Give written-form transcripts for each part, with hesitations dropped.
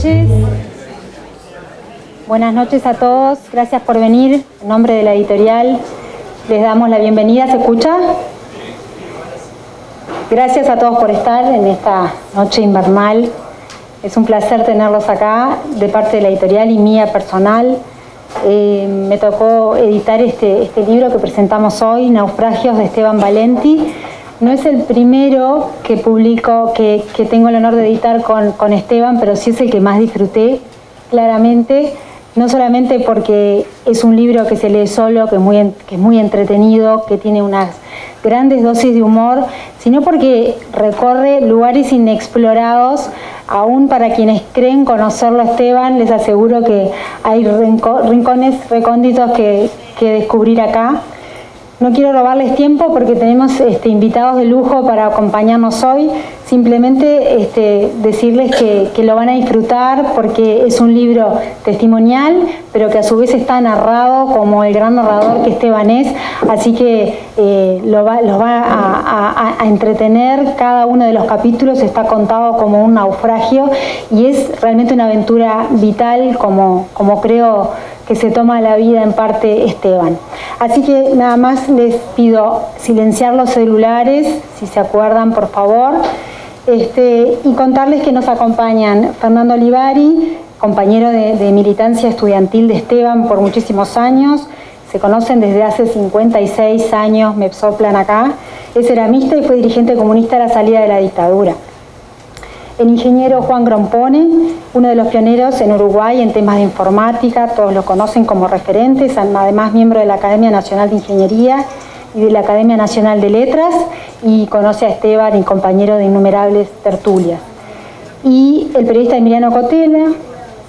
noches. Buenas noches a todos. Gracias por venir. En nombre de la editorial les damos la bienvenida. ¿Se escucha? Gracias a todos por estar en esta noche invernal. Es un placer tenerlos acá de parte de la editorial y mía personal. Me tocó editar este libro que presentamos hoy, Naufragios, de Esteban Valenti. No es el primero que publico, que tengo el honor de editar con Esteban, pero sí es el que más disfruté, claramente. No solamente porque es un libro que se lee solo, que es muy entretenido, que tiene unas grandes dosis de humor, sino porque recorre lugares inexplorados. Aún para quienes creen conocerlo a Esteban, les aseguro que hay rincones recónditos que descubrir acá. No quiero robarles tiempo porque tenemos invitados de lujo para acompañarnos hoy. Simplemente decirles que lo van a disfrutar porque es un libro testimonial, pero que a su vez está narrado como el gran narrador que Esteban es. Así que los va a entretener. Cada uno de los capítulos está contado como un naufragio y es realmente una aventura vital como creo que se toma la vida en parte Esteban. Así que nada más les pido silenciar los celulares, si se acuerdan, por favor, y contarles que nos acompañan Fernando Olivari, compañero de militancia estudiantil de Esteban por muchísimos años. Se conocen desde hace 56 años, me soplan acá. Es ceramista y fue dirigente comunista a la salida de la dictadura. El ingeniero Juan Grompone, uno de los pioneros en Uruguay en temas de informática, todos lo conocen como referentes, además miembro de la Academia Nacional de Ingeniería y de la Academia Nacional de Letras, y conoce a Esteban y compañero de innumerables tertulias. Y el periodista Emiliano Cotela,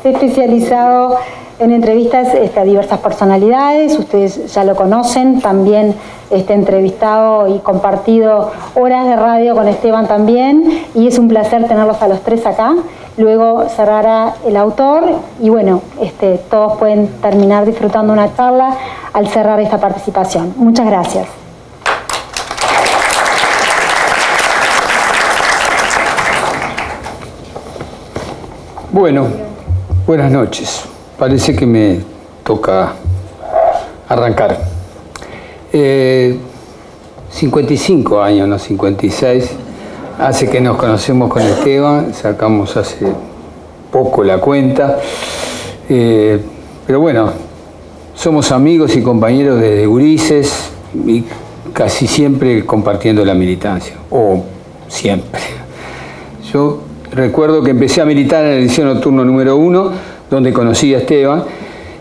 especializado en entrevistas a diversas personalidades, ustedes ya lo conocen, también entrevistado y compartido horas de radio con Esteban también, y es un placer tenerlos a los tres acá. Luego cerrará el autor y bueno, todos pueden terminar disfrutando una charla al cerrar esta participación. Muchas gracias. Bueno, buenas noches. Parece que me toca arrancar. 55 años, no 56, hace que nos conocemos con Esteban, sacamos hace poco la cuenta, pero bueno, somos amigos y compañeros desde gurises y casi siempre compartiendo la militancia, o siempre. Yo recuerdo que empecé a militar en el Liceo Nocturno número 1, donde conocí a Esteban.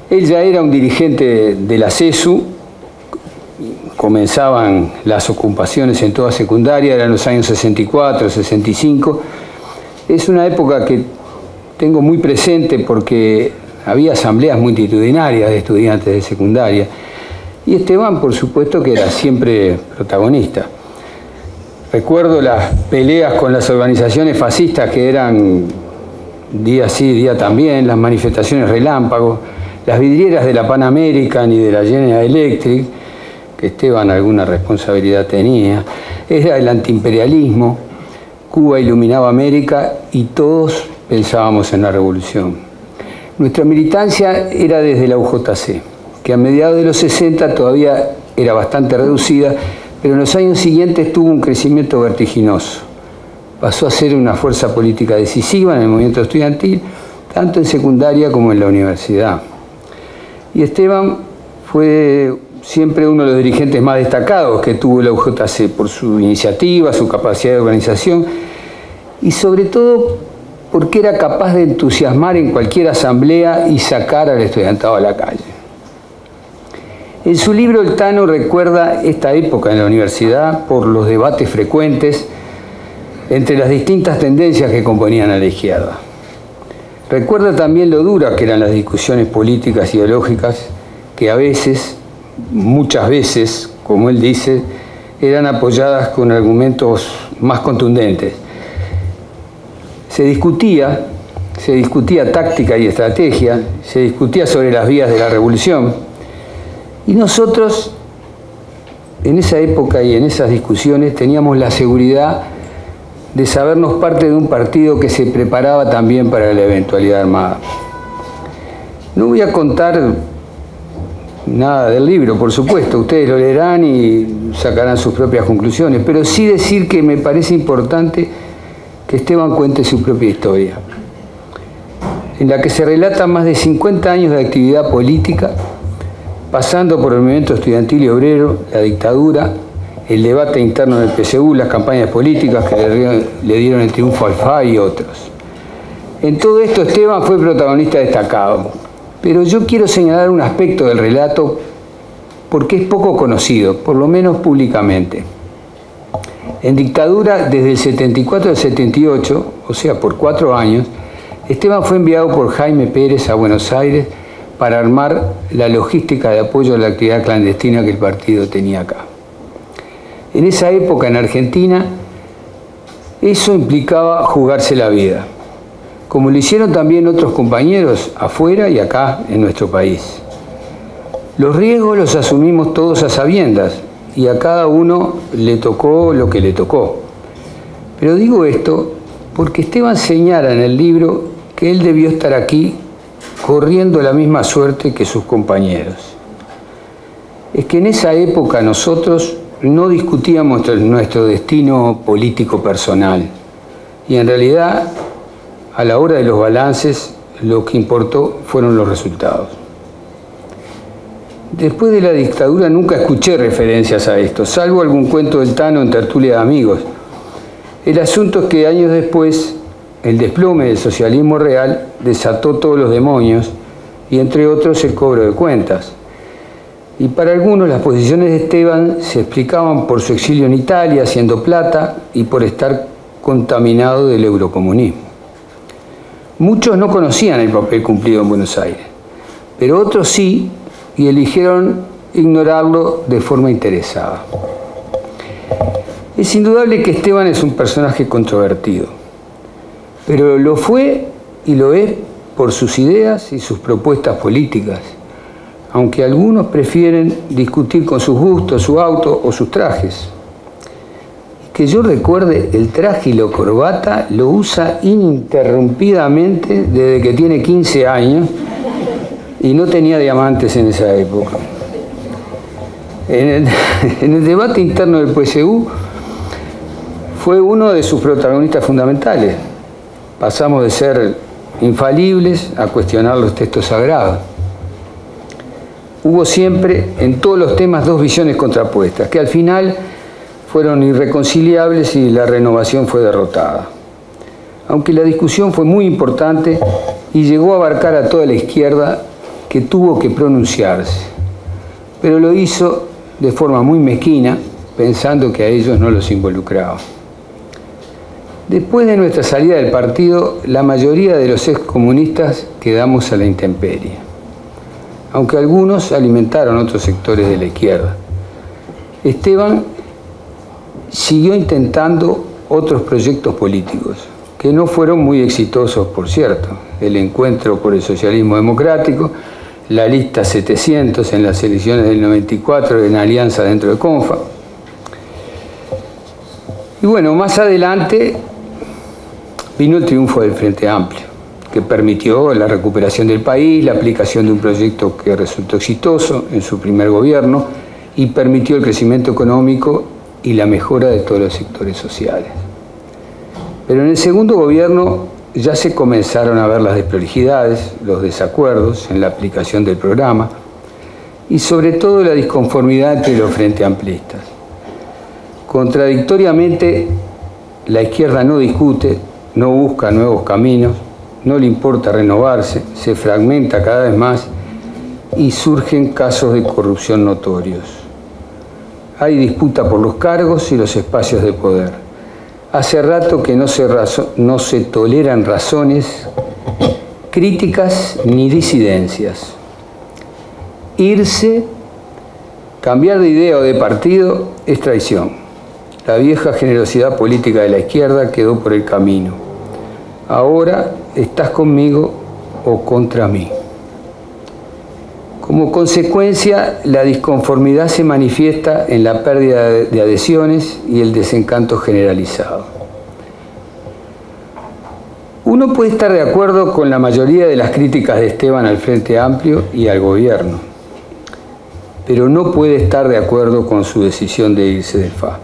Él ya era un dirigente de la CESU, comenzaban las ocupaciones en toda secundaria, eran los años 64, 65. Es una época que tengo muy presente porque había asambleas multitudinarias de estudiantes de secundaria. Y Esteban, por supuesto, que era siempre protagonista. Recuerdo las peleas con las organizaciones fascistas que eran día sí, día también, las manifestaciones relámpagos, las vidrieras de la Pan American y de la General Electric, que Esteban alguna responsabilidad tenía, era el antiimperialismo. Cuba iluminaba América y todos pensábamos en la revolución. Nuestra militancia era desde la UJC, que a mediados de los 60 todavía era bastante reducida, pero en los años siguientes tuvo un crecimiento vertiginoso. Pasó a ser una fuerza política decisiva en el movimiento estudiantil, tanto en secundaria como en la universidad. Y Esteban fue siempre uno de los dirigentes más destacados que tuvo la UJC por su iniciativa, su capacidad de organización y sobre todo porque era capaz de entusiasmar en cualquier asamblea y sacar al estudiantado a la calle. En su libro El Tano recuerda esta época en la universidad por los debates frecuentes entre las distintas tendencias que componían a la izquierda. Recuerda también lo duras que eran las discusiones políticas y ideológicas que a veces, muchas veces, como él dice, eran apoyadas con argumentos más contundentes. Se discutía táctica y estrategia, se discutía sobre las vías de la revolución, y nosotros en esa época y en esas discusiones teníamos la seguridad de sabernos parte de un partido que se preparaba también para la eventualidad armada. No voy a contar nada del libro, por supuesto, ustedes lo leerán y sacarán sus propias conclusiones, pero sí decir que me parece importante que Esteban cuente su propia historia, en la que se relatan más de 50 años de actividad política, pasando por el movimiento estudiantil y obrero, la dictadura, el debate interno del PSU, las campañas políticas que le dieron el triunfo al FA y otros. En todo esto Esteban fue protagonista destacado, pero yo quiero señalar un aspecto del relato porque es poco conocido, por lo menos públicamente. En dictadura, desde el 74 al 78, o sea, por 4 años, Esteban fue enviado por Jaime Pérez a Buenos Aires para armar la logística de apoyo a la actividad clandestina que el partido tenía acá. En esa época en Argentina, eso implicaba jugarse la vida, como lo hicieron también otros compañeros afuera y acá en nuestro país. Los riesgos los asumimos todos a sabiendas y a cada uno le tocó lo que le tocó. Pero digo esto porque Esteban señala en el libro que él debió estar aquí corriendo la misma suerte que sus compañeros. Es que en esa época nosotros no discutíamos nuestro destino político personal y en realidad a la hora de los balances lo que importó fueron los resultados. Después de la dictadura nunca escuché referencias a esto, salvo algún cuento del Tano en tertulia de amigos. El asunto es que años después el desplome del socialismo real desató todos los demonios y entre otros el cobro de cuentas. Y para algunos las posiciones de Esteban se explicaban por su exilio en Italia haciendo plata y por estar contaminado del eurocomunismo. Muchos no conocían el papel cumplido en Buenos Aires, pero otros sí y eligieron ignorarlo de forma interesada. Es indudable que Esteban es un personaje controvertido, pero lo fue y lo es por sus ideas y sus propuestas políticas, aunque algunos prefieren discutir con sus gustos, su auto o sus trajes. Que yo recuerde, el traje y la corbata lo usa ininterrumpidamente desde que tiene 15 años y no tenía diamantes en esa época. En el debate interno del PSU fue uno de sus protagonistas fundamentales. Pasamos de ser infalibles a cuestionar los textos sagrados. Hubo siempre en todos los temas dos visiones contrapuestas, que al final fueron irreconciliables y la renovación fue derrotada. Aunque la discusión fue muy importante y llegó a abarcar a toda la izquierda que tuvo que pronunciarse, pero lo hizo de forma muy mezquina, pensando que a ellos no los involucraba. Después de nuestra salida del partido, la mayoría de los excomunistas quedamos a la intemperie, aunque algunos alimentaron otros sectores de la izquierda. Esteban siguió intentando otros proyectos políticos, que no fueron muy exitosos, por cierto. El Encuentro por el Socialismo Democrático, la lista 700 en las elecciones del 94 en alianza dentro de CONFA. Y bueno, más adelante vino el triunfo del Frente Amplio, que permitió la recuperación del país, la aplicación de un proyecto que resultó exitoso en su primer gobierno y permitió el crecimiento económico y la mejora de todos los sectores sociales. Pero en el segundo gobierno ya se comenzaron a ver las desprolijidades, los desacuerdos en la aplicación del programa y sobre todo la disconformidad entre los frente amplistas. Contradictoriamente, la izquierda no discute, no busca nuevos caminos, no le importa renovarse, se fragmenta cada vez más y surgen casos de corrupción notorios. Hay disputa por los cargos y los espacios de poder. Hace rato que no se toleran razones, críticas ni disidencias. Irse, cambiar de idea o de partido es traición. La vieja generosidad política de la izquierda quedó por el camino. Ahora estás conmigo o contra mí. Como consecuencia, la disconformidad se manifiesta en la pérdida de adhesiones y el desencanto generalizado. Uno puede estar de acuerdo con la mayoría de las críticas de Esteban al Frente Amplio y al gobierno, pero no puede estar de acuerdo con su decisión de irse del FA.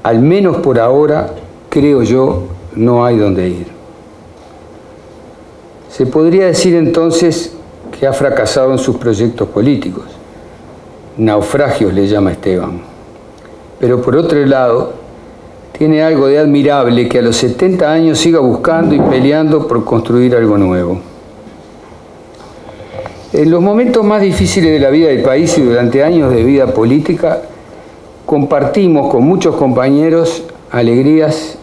Al menos por ahora, creo yo, no hay dónde ir. Se podría decir entonces que ha fracasado en sus proyectos políticos. Naufragios le llama Esteban. Pero por otro lado, tiene algo de admirable que a los 70 años siga buscando y peleando por construir algo nuevo. En los momentos más difíciles de la vida del país y durante años de vida política, compartimos con muchos compañeros alegrías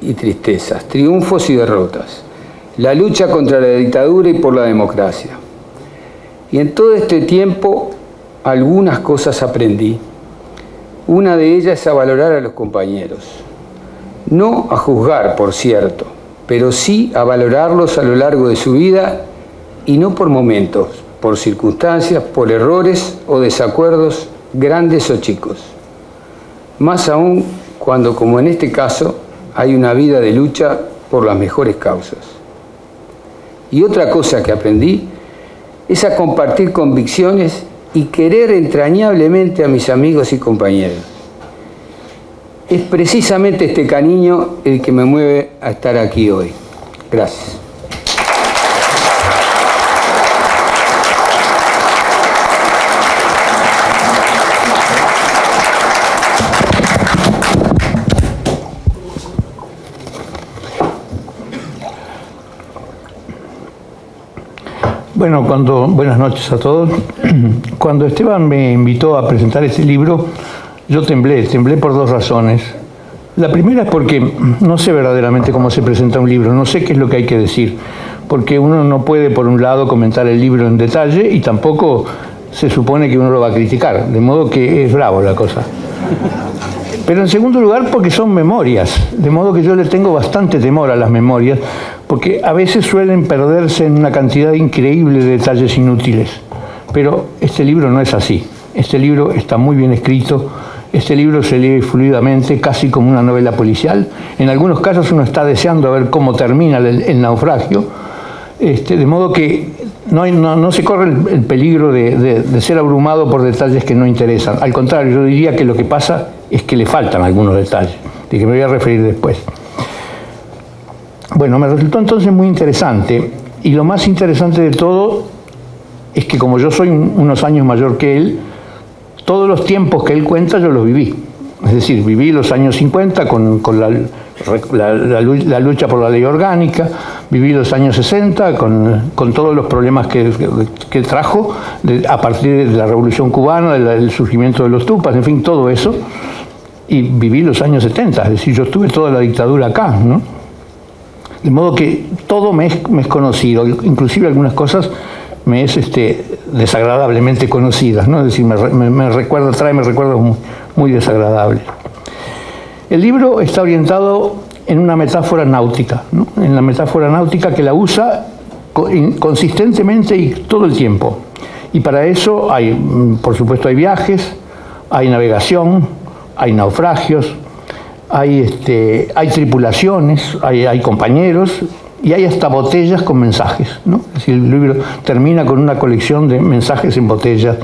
y tristezas, triunfos y derrotas, la lucha contra la dictadura y por la democracia. Y en todo este tiempo, algunas cosas aprendí. Una de ellas es a valorar a los compañeros. No a juzgar, por cierto, pero sí a valorarlos a lo largo de su vida y no por momentos, por circunstancias, por errores o desacuerdos grandes o chicos. Más aún cuando, como en este caso, hay una vida de lucha por las mejores causas. Y otra cosa que aprendí es a compartir convicciones y querer entrañablemente a mis amigos y compañeros. Es precisamente este cariño el que me mueve a estar aquí hoy. Gracias. Bueno, buenas noches a todos. Cuando Esteban me invitó a presentar este libro, yo temblé por dos razones. La primera es porque no sé verdaderamente cómo se presenta un libro, no sé qué es lo que hay que decir, porque uno no puede, por un lado, comentar el libro en detalle y tampoco se supone que uno lo va a criticar, de modo que es bravo la cosa. Pero en segundo lugar, porque son memorias, de modo que yo le tengo bastante temor a las memorias, porque a veces suelen perderse en una cantidad increíble de detalles inútiles. Pero este libro no es así. Este libro está muy bien escrito, este libro se lee fluidamente, casi como una novela policial. En algunos casos uno está deseando ver cómo termina el naufragio, de modo que no se corre el peligro de ser abrumado por detalles que no interesan. Al contrario, yo diría que lo que pasa es que le faltan algunos detalles, de que me voy a referir después. Bueno, me resultó entonces muy interesante, y lo más interesante de todo es que como yo soy unos años mayor que él, todos los tiempos que él cuenta yo los viví. Es decir, viví los años 50 con la lucha por la ley orgánica, viví los años 60 con todos los problemas que trajo a partir de la Revolución Cubana, del surgimiento de los Tupas, en fin, todo eso. Y viví los años 70, es decir, yo estuve toda la dictadura acá, ¿no? De modo que todo me es conocido, inclusive algunas cosas me es desagradablemente conocidas, ¿no? Es decir, trae recuerdos muy desagradables. El libro está orientado en una metáfora náutica, ¿no? En la metáfora náutica que la usa consistentemente y todo el tiempo. Y para eso por supuesto, hay viajes, hay navegación, hay naufragios, hay tripulaciones, hay compañeros y hay hasta botellas con mensajes, ¿no? Es decir, el libro termina con una colección de mensajes en botellas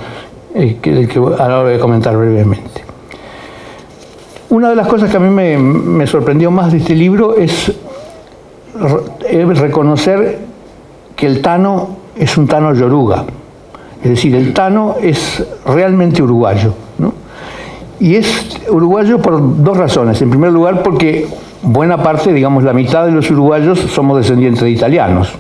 que ahora voy a comentar brevemente. Una de las cosas que a mí me sorprendió más de este libro es reconocer que el Tano es un Tano yoruga. Es decir, el Tano es realmente uruguayo, ¿no? Y es uruguayo por dos razones. En primer lugar, porque buena parte, digamos la mitad de los uruguayos somos descendientes de italianos.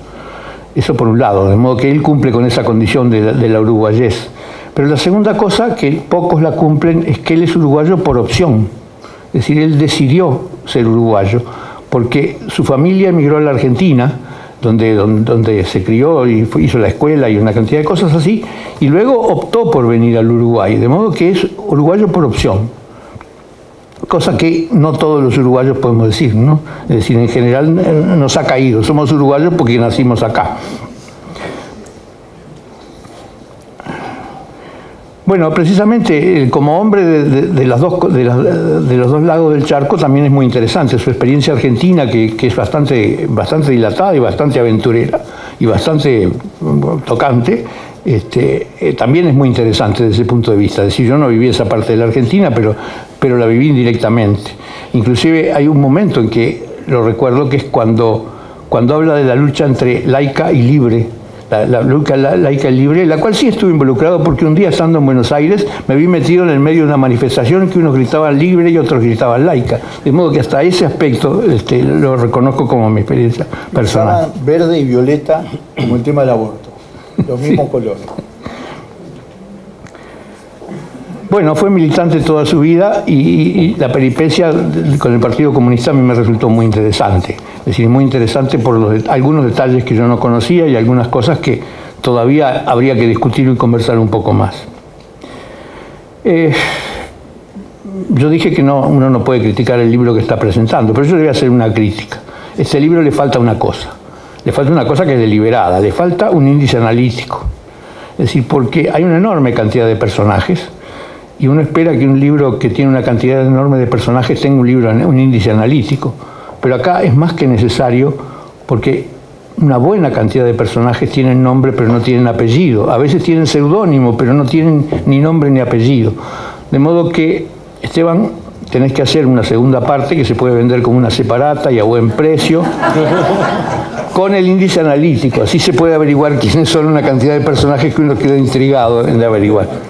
Eso por un lado, de modo que él cumple con esa condición de la uruguayez. Pero la segunda cosa, que pocos la cumplen, es que él es uruguayo por opción. Es decir, él decidió ser uruguayo, porque su familia emigró a la Argentina, donde se crió y hizo la escuela y una cantidad de cosas así, y luego optó por venir al Uruguay, de modo que es uruguayo por opción, cosa que no todos los uruguayos podemos decir, ¿no? Es decir, en general nos ha caído, somos uruguayos porque nacimos acá. Bueno, precisamente como hombre de los dos lados del charco también es muy interesante. Su experiencia argentina, que es bastante dilatada y bastante aventurera y bastante tocante, también es muy interesante desde ese punto de vista. Es decir, yo no viví esa parte de la Argentina, pero la viví indirectamente. Inclusive hay un momento en que lo recuerdo, que es cuando habla de la lucha entre laica y libre, la lucha laica y libre, la cual sí estuve involucrado, porque un día estando en Buenos Aires me vi metido en el medio de una manifestación que unos gritaban libre y otros gritaban laica, de modo que hasta ese aspecto lo reconozco como mi experiencia personal. Verde y violeta como el tema del aborto, los mismos colores. Bueno, fue militante toda su vida y la peripecia con el Partido Comunista a mí me resultó muy interesante. Es decir, muy interesante por algunos detalles que yo no conocía y algunas cosas que todavía habría que discutir y conversar un poco más. Yo dije que uno no puede criticar el libro que está presentando, pero yo le voy a hacer una crítica. A este libro le falta una cosa. Le falta una cosa que es deliberada. Le falta un índice analítico. Es decir, porque hay una enorme cantidad de personajes, y uno espera que un libro que tiene una cantidad enorme de personajes tenga un índice analítico, pero acá es más que necesario, porque una buena cantidad de personajes tienen nombre pero no tienen apellido, a veces tienen seudónimo pero no tienen ni nombre ni apellido, de modo que, Esteban, tenés que hacer una segunda parte que se puede vender como una separata y a buen precio, con el índice analítico, así se puede averiguar quiénes son una cantidad de personajes que uno queda intrigado en averiguar.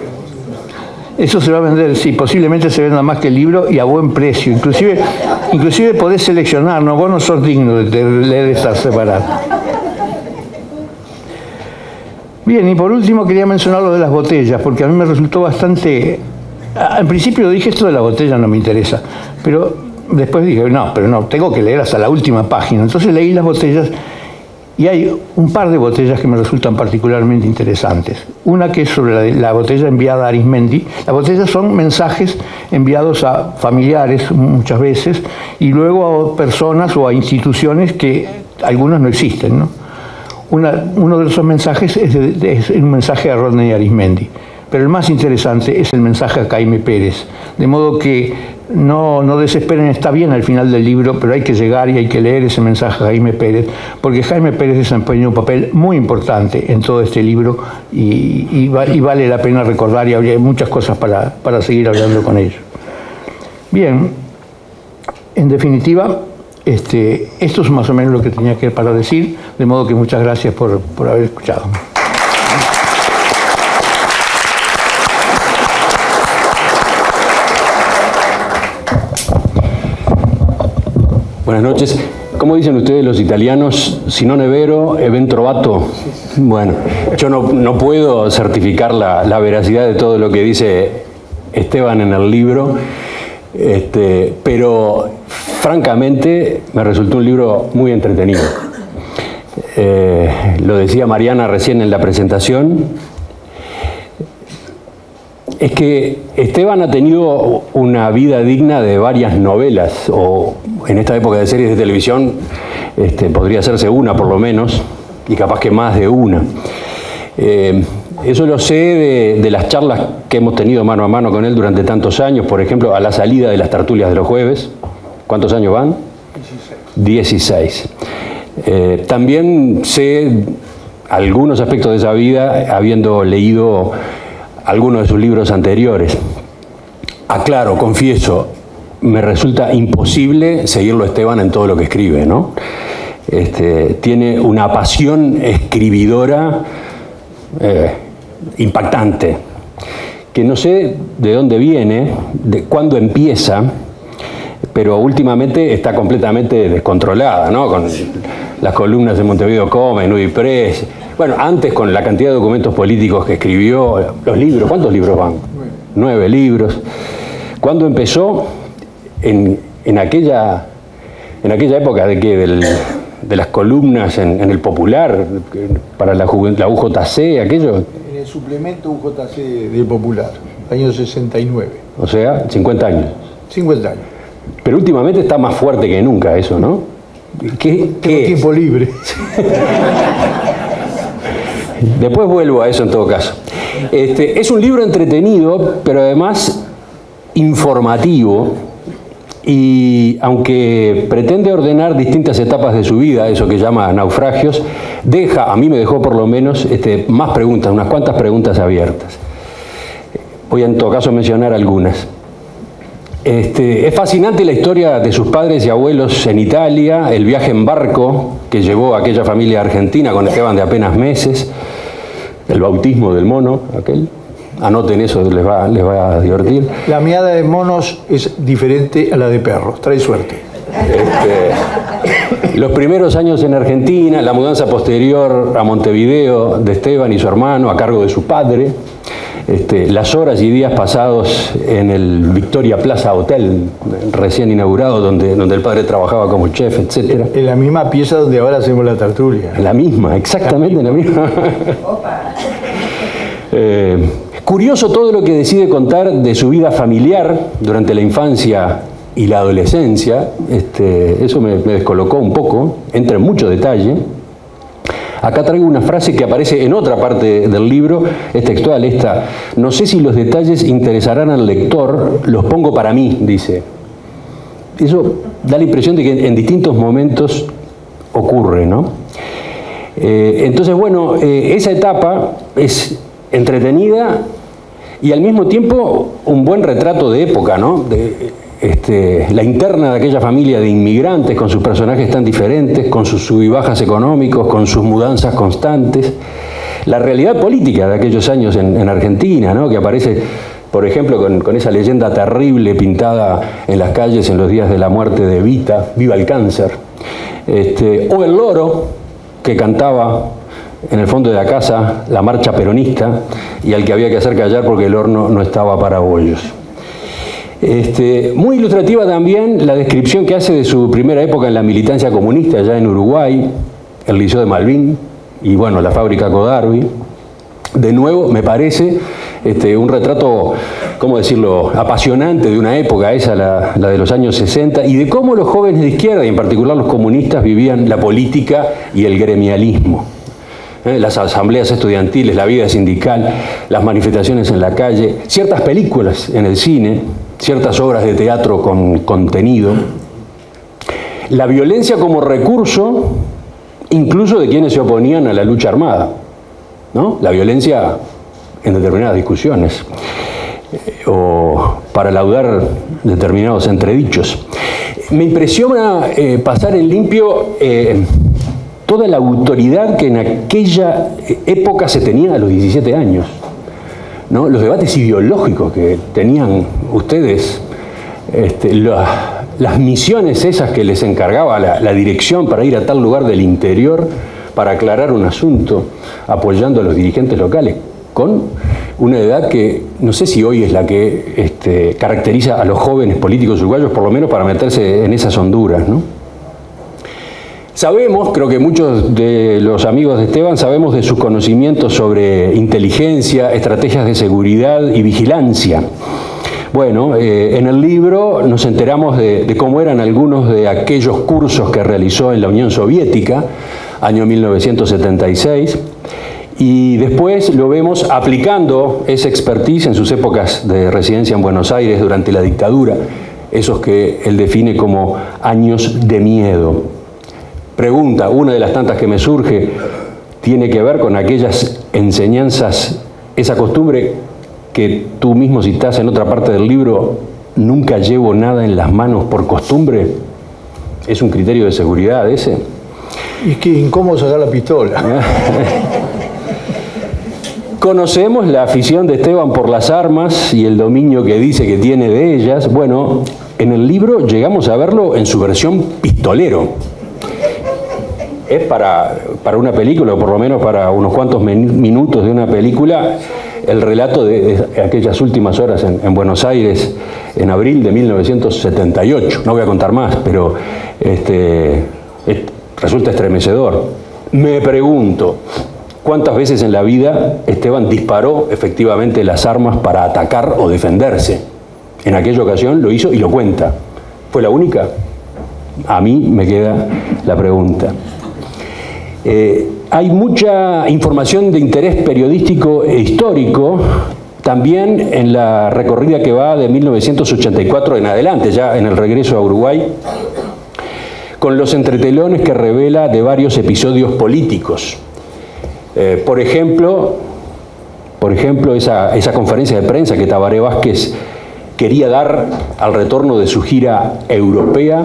Eso se va a vender, sí, posiblemente se venda más que el libro y a buen precio. Inclusive podés seleccionar, ¿no? Vos no sos digno de leer esta separata. Bien, y por último quería mencionar lo de las botellas, porque a mí me resultó bastante... En principio dije, esto de la botella no me interesa, pero después dije, no, tengo que leer hasta la última página. Entonces leí las botellas y hay un par de botellas que me resultan particularmente interesantes. Una que es sobre la botella enviada a Arismendi. Las botellas son mensajes enviados a familiares muchas veces y luego a personas o a instituciones que algunos no existen, ¿no? Uno de esos mensajes es un mensaje a Rodney Arismendi, pero el más interesante es el mensaje a Jaime Pérez, de modo que no desesperen, está bien al final del libro, pero hay que llegar y hay que leer ese mensaje a Jaime Pérez, porque Jaime Pérez desempeñó un papel muy importante en todo este libro y vale la pena recordar, y habría muchas cosas para seguir hablando con ellos. Bien, en definitiva, esto es más o menos lo que tenía que para decir, de modo que muchas gracias por haber escuchado. Buenas noches. ¿Cómo dicen ustedes los italianos? Si non è vero, è ben trovato. Bueno, yo no puedo certificar la veracidad de todo lo que dice Esteban en el libro, pero francamente me resultó un libro muy entretenido. Lo decía Mariana recién en la presentación. Es que Esteban ha tenido una vida digna de varias novelas, o en esta época de series de televisión podría hacerse una por lo menos, y capaz que más de una. Eso lo sé de las charlas que hemos tenido mano a mano con él durante tantos años, por ejemplo, a la salida de las tertulias de los jueves. ¿Cuántos años van? 16. También sé algunos aspectos de esa vida habiendo leído algunos de sus libros anteriores. Aclaro, confieso, me resulta imposible seguirlo a Esteban en todo lo que escribe, ¿no? Tiene una pasión escribidora impactante, que no sé de dónde viene, de cuándo empieza, pero últimamente está completamente descontrolada, ¿no? Con las columnas de Montevideo Come, Nui Press. Bueno, antes con la cantidad de documentos políticos que escribió, los libros, ¿cuántos libros van? 9 libros. ¿Cuándo empezó? En aquella época de las columnas en el Popular, para la UJC, aquello. En el suplemento UJC del Popular, año 69. O sea, 50 años. 50 años. Pero últimamente está más fuerte que nunca eso, ¿no? Tengo tiempo libre. Después vuelvo a eso en todo caso. Es un libro entretenido, pero además informativo, y aunque pretende ordenar distintas etapas de su vida, eso que llama naufragios, a mí me dejó por lo menos más preguntas, unas cuantas preguntas abiertas. Voy en todo caso a mencionar algunas. Es fascinante la historia de sus padres y abuelos en Italia, el viaje en barco que llevó a aquella familia argentina con Esteban de apenas meses, el bautismo del mono, aquel. Anoten eso, les va a divertir. La miada de monos es diferente a la de perros, trae suerte. Los primeros años en Argentina, la mudanza posterior a Montevideo de Esteban y su hermano a cargo de su padre, las horas y días pasados en el Victoria Plaza Hotel, recién inaugurado, donde el padre trabajaba como chef, etc. En la misma pieza donde ahora hacemos la tertulia. La misma, exactamente la misma. Curioso todo lo que decide contar de su vida familiar durante la infancia y la adolescencia. Eso me descolocó un poco, entra en mucho detalle. Acá traigo una frase que aparece en otra parte del libro, es textual esta: no sé si los detalles interesarán al lector, los pongo para mí, dice. Eso da la impresión de que en distintos momentos ocurre, ¿no? Entonces, bueno, esa etapa es entretenida y al mismo tiempo un buen retrato de época, ¿no? La interna de aquella familia de inmigrantes, con sus personajes tan diferentes, con sus sub y bajas económicos, con sus mudanzas constantes. La realidad política de aquellos años en Argentina, ¿no? Que aparece, por ejemplo, con esa leyenda terrible pintada en las calles en los días de la muerte de Evita, viva el cáncer. O el loro, que cantaba en el fondo de la casa la marcha peronista y al que había que hacer callar porque el horno no estaba para bollos. Muy ilustrativa también la descripción que hace de su primera época en la militancia comunista allá en Uruguay, el Liceo de Malvin y bueno, la fábrica Codarbi. De nuevo, me parece un retrato, ¿cómo decirlo?, apasionante de una época, esa la de los años 60, y de cómo los jóvenes de izquierda, y en particular los comunistas, vivían la política y el gremialismo. Las asambleas estudiantiles, la vida sindical, las manifestaciones en la calle, ciertas películas en el cine, ciertas obras de teatro con contenido, la violencia como recurso incluso de quienes se oponían a la lucha armada, ¿no? La violencia en determinadas discusiones o para laudar determinados entredichos. Me impresiona pasar en limpio toda la autoridad que en aquella época se tenía a los 17 años, ¿no? Los debates ideológicos que tenían ustedes, las misiones esas que les encargaba la dirección para ir a tal lugar del interior para aclarar un asunto, apoyando a los dirigentes locales, con una edad que no sé si hoy es la que caracteriza a los jóvenes políticos uruguayos, por lo menos para meterse en esas honduras, ¿no? Sabemos, creo que muchos de los amigos de Esteban sabemos de sus conocimientos sobre inteligencia, estrategias de seguridad y vigilancia. Bueno, en el libro nos enteramos de cómo eran algunos de aquellos cursos que realizó en la Unión Soviética, año 1976, y después lo vemos aplicando esa expertise en sus épocas de residencia en Buenos Aires durante la dictadura, esos que él define como años de miedo. Pregunta, una de las tantas que me surge, tiene que ver con aquellas enseñanzas, esa costumbre que tú mismo citás en otra parte del libro, nunca llevo nada en las manos por costumbre. ¿Es un criterio de seguridad ese? Y que incómodo sacar la pistola. Conocemos la afición de Esteban por las armas y el dominio que dice que tiene de ellas. Bueno, en el libro llegamos a verlo en su versión pistolero. Es para una película, o por lo menos para unos cuantos minutos de una película, el relato de aquellas últimas horas en Buenos Aires en abril de 1978. No voy a contar más, pero resulta estremecedor. Me pregunto, ¿cuántas veces en la vida Esteban disparó efectivamente las armas para atacar o defenderse? En aquella ocasión lo hizo y lo cuenta. ¿Fue la única? A mí me queda la pregunta. Hay mucha información de interés periodístico e histórico también en la recorrida que va de 1984 en adelante, ya en el regreso a Uruguay, con los entretelones que revela de varios episodios políticos. Por ejemplo, esa conferencia de prensa que Tabaré Vázquez quería dar al retorno de su gira europea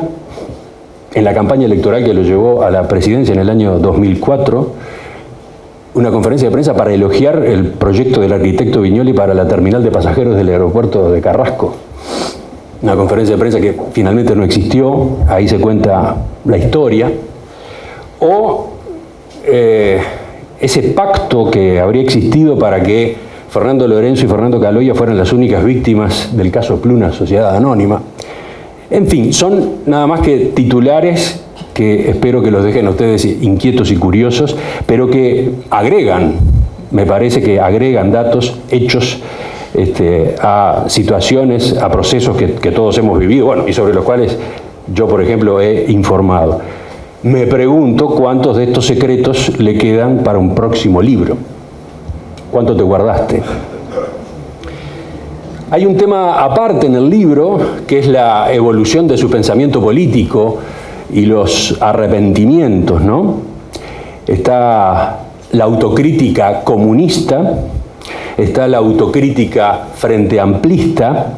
en la campaña electoral que lo llevó a la presidencia en el año 2004, una conferencia de prensa para elogiar el proyecto del arquitecto Viñoli para la terminal de pasajeros del aeropuerto de Carrasco. Una conferencia de prensa que finalmente no existió, ahí se cuenta la historia. O ese pacto que habría existido para que Fernando Lorenzo y Fernando Caloya fueran las únicas víctimas del caso Pluna, Sociedad Anónima. En fin, son nada más que titulares que espero que los dejen a ustedes inquietos y curiosos, pero que agregan, me parece que agregan datos, hechos, a situaciones, a procesos que todos hemos vivido, bueno, y sobre los cuales yo, por ejemplo, he informado. Me pregunto cuántos de estos secretos le quedan para un próximo libro. ¿Cuánto te guardaste? Hay un tema aparte en el libro, que es la evolución de su pensamiento político y los arrepentimientos, ¿no? Está la autocrítica comunista, está la autocrítica frente amplista,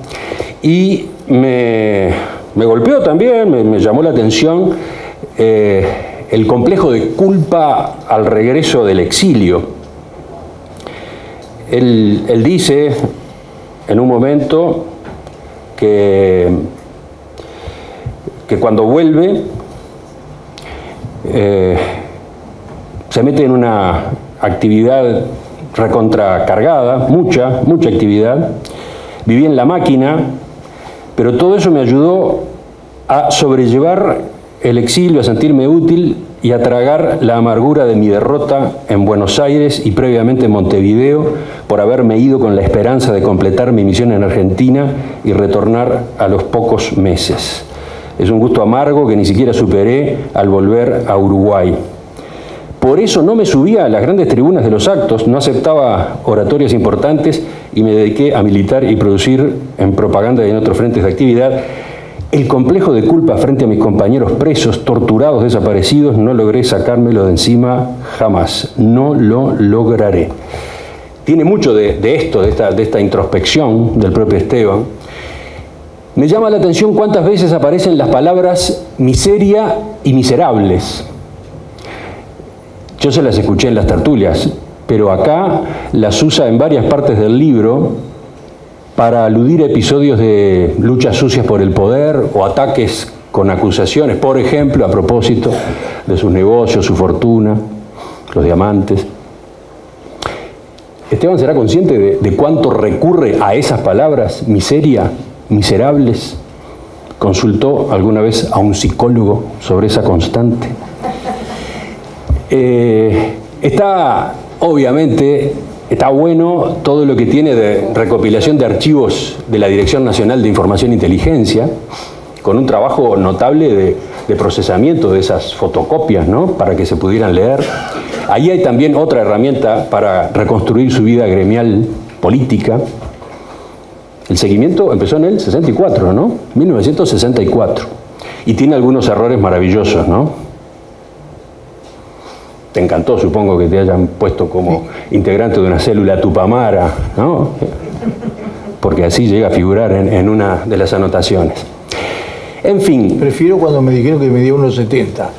y me golpeó también, me llamó la atención el complejo de culpa al regreso del exilio. Él dice en un momento que cuando vuelve se mete en una actividad recontracargada, mucha actividad, viví en la máquina, pero todo eso me ayudó a sobrellevar el exilio, a sentirme útil y a tragar la amargura de mi derrota en Buenos Aires y previamente en Montevideo por haberme ido con la esperanza de completar mi misión en Argentina y retornar a los pocos meses. Es un gusto amargo que ni siquiera superé al volver a Uruguay. Por eso no me subía a las grandes tribunas de los actos, no aceptaba oratorias importantes y me dediqué a militar y producir en propaganda y en otros frentes de actividad. El complejo de culpa frente a mis compañeros presos, torturados, desaparecidos, no logré sacármelo de encima jamás. No lo lograré. Tiene mucho de esta introspección del propio Esteban. Me llama la atención cuántas veces aparecen las palabras miseria y miserables. Yo se las escuché en las tertulias, pero acá las usa en varias partes del libro para aludir a episodios de luchas sucias por el poder o ataques con acusaciones, por ejemplo, a propósito de sus negocios, su fortuna, los diamantes. ¿Esteban será consciente de cuánto recurre a esas palabras, miseria, miserables? ¿Consultó alguna vez a un psicólogo sobre esa constante? Obviamente, está bueno todo lo que tiene de recopilación de archivos de la Dirección Nacional de Información e Inteligencia, con un trabajo notable de procesamiento de esas fotocopias, ¿no?, para que se pudieran leer. Ahí hay también otra herramienta para reconstruir su vida gremial política. El seguimiento empezó en el 64, ¿no? 1964. Y tiene algunos errores maravillosos, ¿no? Te encantó, supongo, que te hayan puesto como integrante de una célula Tupamara, ¿no? Porque así llega a figurar en una de las anotaciones. En fin. Prefiero cuando me dijeron que medía 1,70.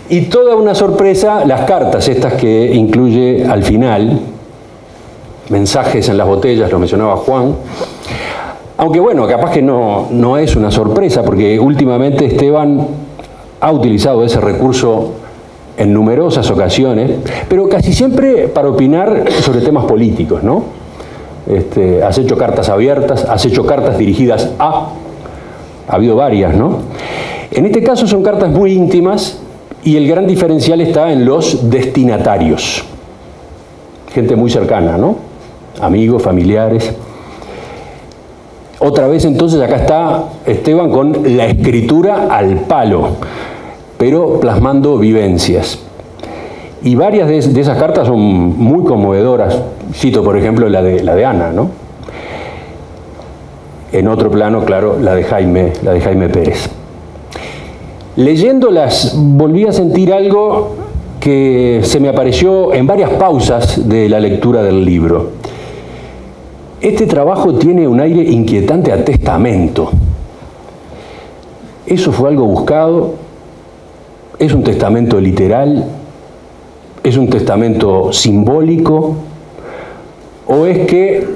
Y toda una sorpresa, las cartas estas que incluye al final, mensajes en las botellas, lo mencionaba Juan. Aunque bueno, capaz que no es una sorpresa, porque últimamente Esteban ha utilizado ese recurso en numerosas ocasiones, pero casi siempre para opinar sobre temas políticos, ¿no? Has hecho cartas abiertas, has hecho cartas dirigidas ha habido varias, ¿no? En este caso son cartas muy íntimas y el gran diferencial está en los destinatarios. Gente muy cercana, ¿no? Amigos, familiares. Otra vez entonces acá está Esteban con la escritura al palo. pero plasmando vivencias. Y varias de esas cartas son muy conmovedoras. Cito, por ejemplo, la de Ana, ¿no? En otro plano, claro, la de Jaime Pérez. Leyéndolas, volví a sentir algo que se me apareció en varias pausas de la lectura del libro. Este trabajo tiene un aire inquietante a testamento. ¿Eso fue algo buscado? ¿Es un testamento literal? ¿Es un testamento simbólico? ¿O es que,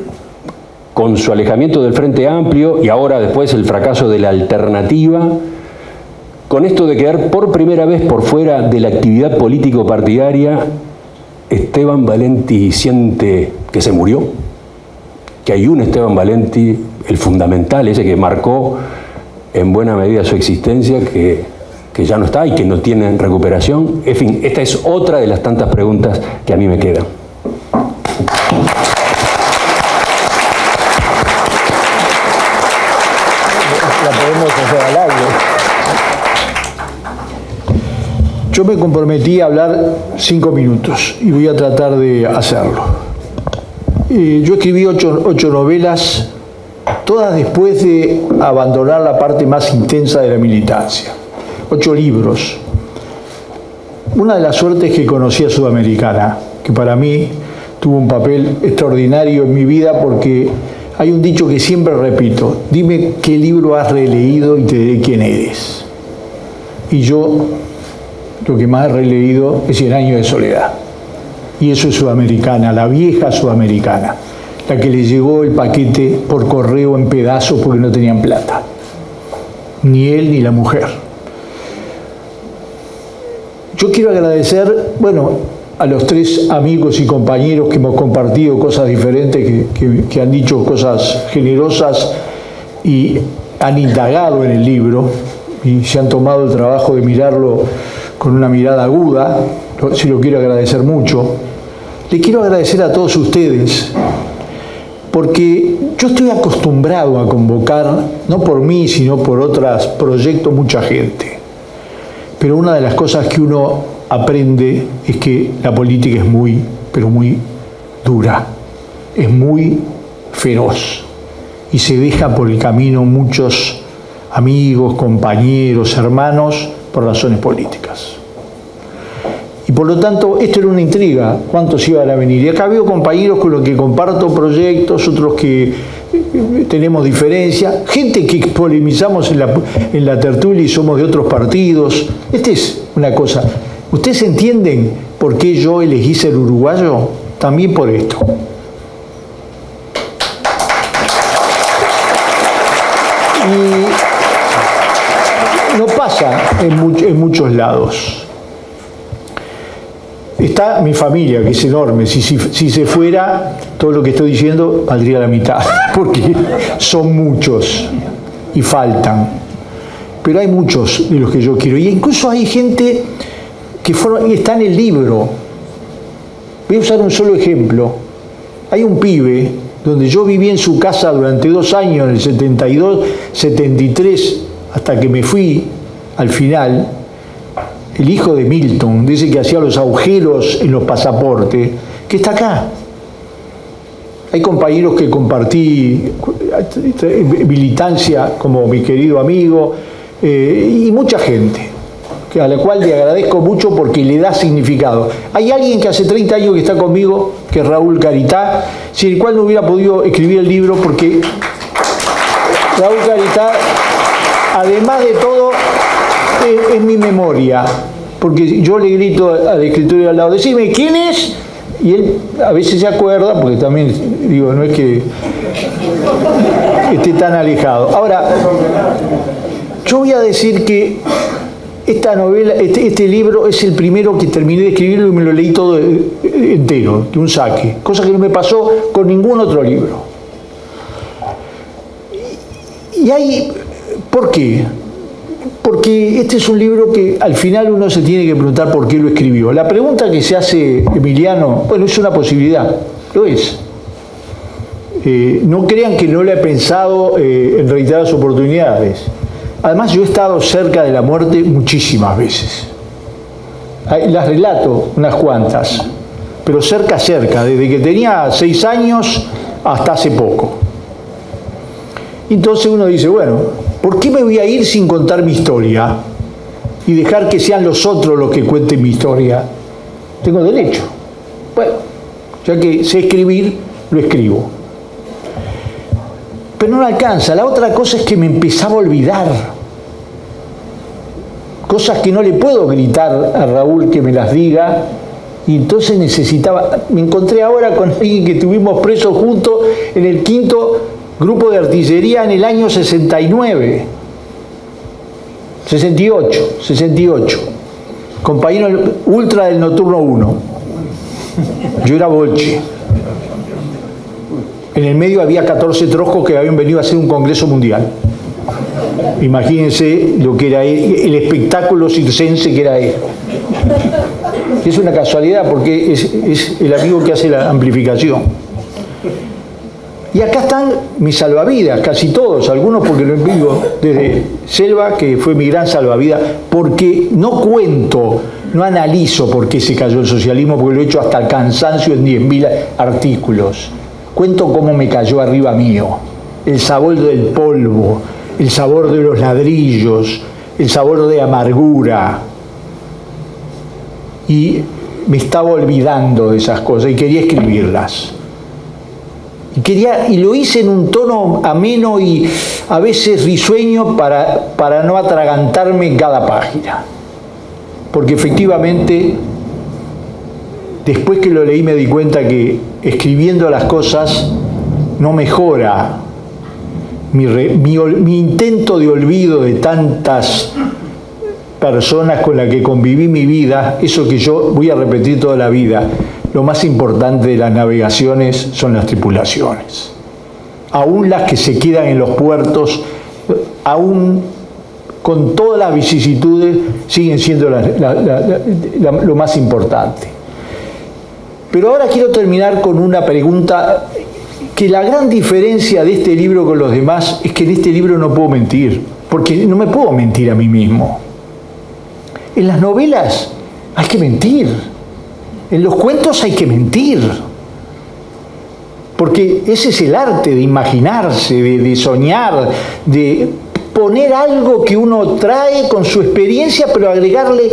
con su alejamiento del Frente Amplio y ahora después el fracaso de la alternativa, con esto de quedar por primera vez por fuera de la actividad político-partidaria, Esteban Valenti siente que se murió? Que hay un Esteban Valenti, el fundamental, ese que marcó en buena medida su existencia, que ya no está y que no tiene recuperación. En fin, esta es otra de las tantas preguntas que a mí me quedan. La podemos hacer al aire. Yo me comprometí a hablar 5 minutos y voy a tratar de hacerlo. Yo escribí 8 novelas, todas después de abandonar la parte más intensa de la militancia. 8 libros. Una de las suertes que conocí a Sudamericana, que para mí tuvo un papel extraordinario en mi vida, porque hay un dicho que siempre repito: dime qué libro has releído y te diré quién eres. Y yo lo que más he releído es 100 años de soledad. Y eso es Sudamericana, la vieja Sudamericana, la que le llegó el paquete por correo en pedazos porque no tenían plata. Ni él ni la mujer. Yo quiero agradecer, bueno, a los 3 amigos y compañeros que hemos compartido cosas diferentes, que han dicho cosas generosas y han indagado en el libro y se han tomado el trabajo de mirarlo con una mirada aguda. Se lo quiero agradecer mucho. Le quiero agradecer a todos ustedes, porque yo estoy acostumbrado a convocar, no por mí, sino por otros proyectos, mucha gente. Pero una de las cosas que uno aprende es que la política es muy, pero muy dura, es muy feroz y se deja por el camino muchos amigos, compañeros, hermanos por razones políticas. Y por lo tanto, esto era una intriga, cuántos iban a venir. Y acá veo compañeros con los que comparto proyectos, otros que tenemos diferencia, gente que polemizamos en la tertulia y somos de otros partidos. Esta es una cosa. ¿Ustedes entienden por qué yo elegí ser uruguayo? También por esto. Y no pasa en muchos lados. Está mi familia, que es enorme. Si se fuera, todo lo que estoy diciendo valdría la mitad, porque son muchos y faltan. Pero hay muchos de los que yo quiero. Y incluso hay gente que está en el libro. Voy a usar un solo ejemplo. Hay un pibe donde yo viví en su casa durante 2 años, en el 72, 73, hasta que me fui al final. El hijo de Milton, dice que hacía los agujeros en los pasaportes, que está acá. Hay compañeros que compartí militancia, como mi querido amigo, y mucha gente, a la cual le agradezco mucho porque le da significado. Hay alguien que hace 30 años que está conmigo, que es Raúl Caritá, sin el cual no hubiera podido escribir el libro, porque Raúl Caritá, además de todo, es mi memoria, porque yo le grito al escritorio al lado: decime quién es, y él a veces se acuerda, porque también digo, no es que esté tan alejado. Ahora, yo voy a decir que esta novela, este libro es el primero que terminé de escribirlo y me lo leí todo entero, de un saque, cosa que no me pasó con ningún otro libro. Y hay, ¿por qué? Porque este es un libro que al final uno se tiene que preguntar por qué lo escribió. La pregunta que se hace Emiliano, bueno, es una posibilidad, lo es. No crean que no lo he pensado en reiteradas oportunidades. Además, yo he estado cerca de la muerte muchísimas veces. Las relato unas cuantas, pero cerca, desde que tenía 6 años hasta hace poco. Entonces uno dice, bueno, ¿por qué me voy a ir sin contar mi historia y dejar que sean los otros los que cuenten mi historia? Tengo derecho. Bueno, ya que sé escribir, lo escribo. Pero no alcanza. La otra cosa es que me empezaba a olvidar. Cosas que no le puedo gritar a Raúl que me las diga. Y entonces necesitaba... Me encontré ahora con alguien que estuvimos presos juntos en el 5º grupo de artillería en el año 68. Compañero ultra del nocturno 1. Yo era bolche. En el medio había 14 troscos que habían venido a hacer un congreso mundial. Imagínense lo que era el espectáculo circense que era eso. Es una casualidad porque es el amigo que hace la amplificación. Y acá están mis salvavidas, casi todos, algunos porque lo digo desde Selva, que fue mi gran salvavidas, porque no cuento, no analizo por qué se cayó el socialismo, porque lo he hecho hasta el cansancio en 10.000 artículos. Cuento cómo me cayó arriba mío, el sabor del polvo, el sabor de los ladrillos, el sabor de amargura. Y me estaba olvidando de esas cosas y quería escribirlas. Y lo hice en un tono ameno y a veces risueño para no atragantarme en cada página. Porque efectivamente, después que lo leí me di cuenta que escribiendo las cosas no mejora mi intento de olvido de tantas personas con las que conviví mi vida, eso que yo voy a repetir toda la vida. Lo más importante de las navegaciones son las tripulaciones. Aún las que se quedan en los puertos, aún con todas las vicisitudes, siguen siendo lo más importante. Pero ahora quiero terminar con una pregunta, que la gran diferencia de este libro con los demás es que en este libro no puedo mentir, porque no me puedo mentir a mí mismo. En las novelas hay que mentir. En los cuentos hay que mentir, porque ese es el arte de imaginarse, de soñar, de poner algo que uno trae con su experiencia, pero agregarle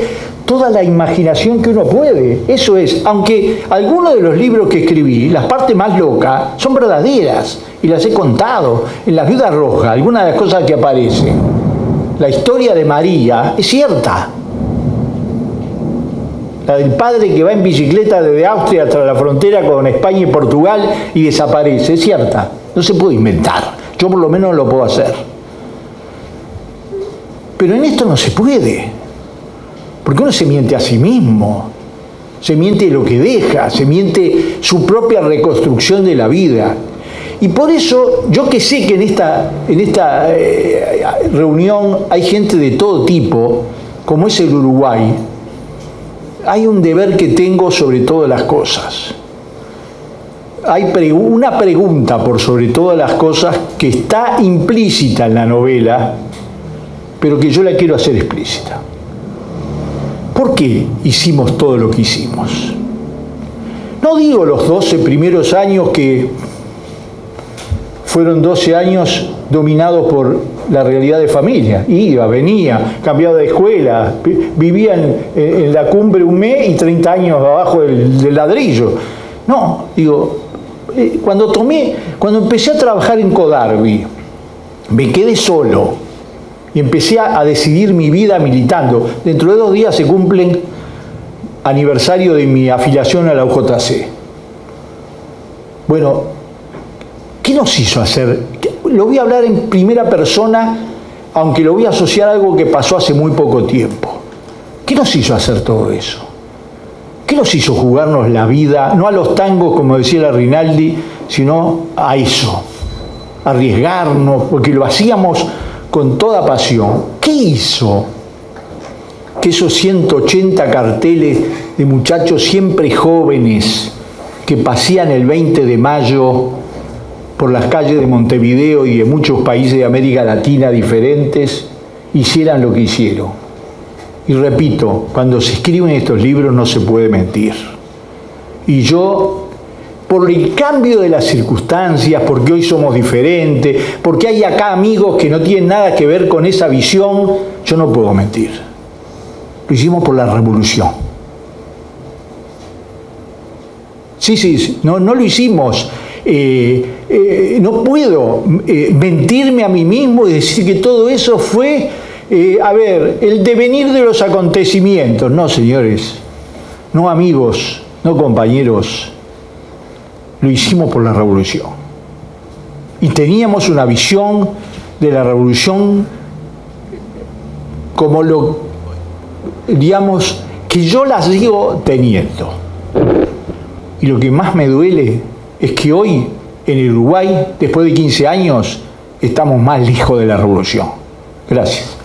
toda la imaginación que uno puede. Eso es, aunque algunos de los libros que escribí, las partes más locas, son verdaderas, y las he contado. En La Viuda Roja, algunas de las cosas que aparecen, la historia de María es cierta. La del padre que va en bicicleta desde Austria hasta la frontera con España y Portugal y desaparece, es cierta. No se puede inventar. Yo por lo menos no lo puedo hacer. Pero en esto no se puede. Porque uno se miente a sí mismo. Se miente lo que deja. Se miente su propia reconstrucción de la vida. Y por eso, yo que sé que en esta reunión hay gente de todo tipo, como es el Uruguay, hay un deber que tengo sobre todas las cosas. Hay una pregunta por sobre todas las cosas que está implícita en la novela, pero que yo la quiero hacer explícita. ¿Por qué hicimos todo lo que hicimos? No digo los 12 primeros años, que fueron 12 años dominados por la realidad de familia. Iba, venía, cambiaba de escuela, vivía en la cumbre un mes y 30 años abajo del ladrillo. No, digo, cuando empecé a trabajar en Codarbi, me quedé solo y empecé a decidir mi vida militando. Dentro de 2 días se cumplen aniversario de mi afiliación a la UJC. Bueno, ¿qué nos hizo hacer? Lo voy a hablar en primera persona, aunque lo voy a asociar a algo que pasó hace muy poco tiempo. ¿Qué nos hizo hacer todo eso? ¿Qué nos hizo jugarnos la vida? No a los tangos, como decía la Rinaldi, sino a eso. Arriesgarnos, porque lo hacíamos con toda pasión. ¿Qué hizo que esos 180 carteles de muchachos siempre jóvenes que pasean el 20 de mayo por las calles de Montevideo y de muchos países de América Latina diferentes, hicieran lo que hicieron. Y repito, cuando se escriben estos libros no se puede mentir. Y yo, por el cambio de las circunstancias, porque hoy somos diferentes, porque hay acá amigos que no tienen nada que ver con esa visión, yo no puedo mentir. Lo hicimos por la revolución. Sí, no lo hicimos. No puedo mentirme a mí mismo y decir que todo eso fue, el devenir de los acontecimientos. No, señores, no amigos, no compañeros, lo hicimos por la revolución. Y teníamos una visión de la revolución como digamos, que yo la sigo teniendo. Y lo que más me duele es que hoy, en el Uruguay, después de 15 años, estamos más lejos de la revolución. Gracias.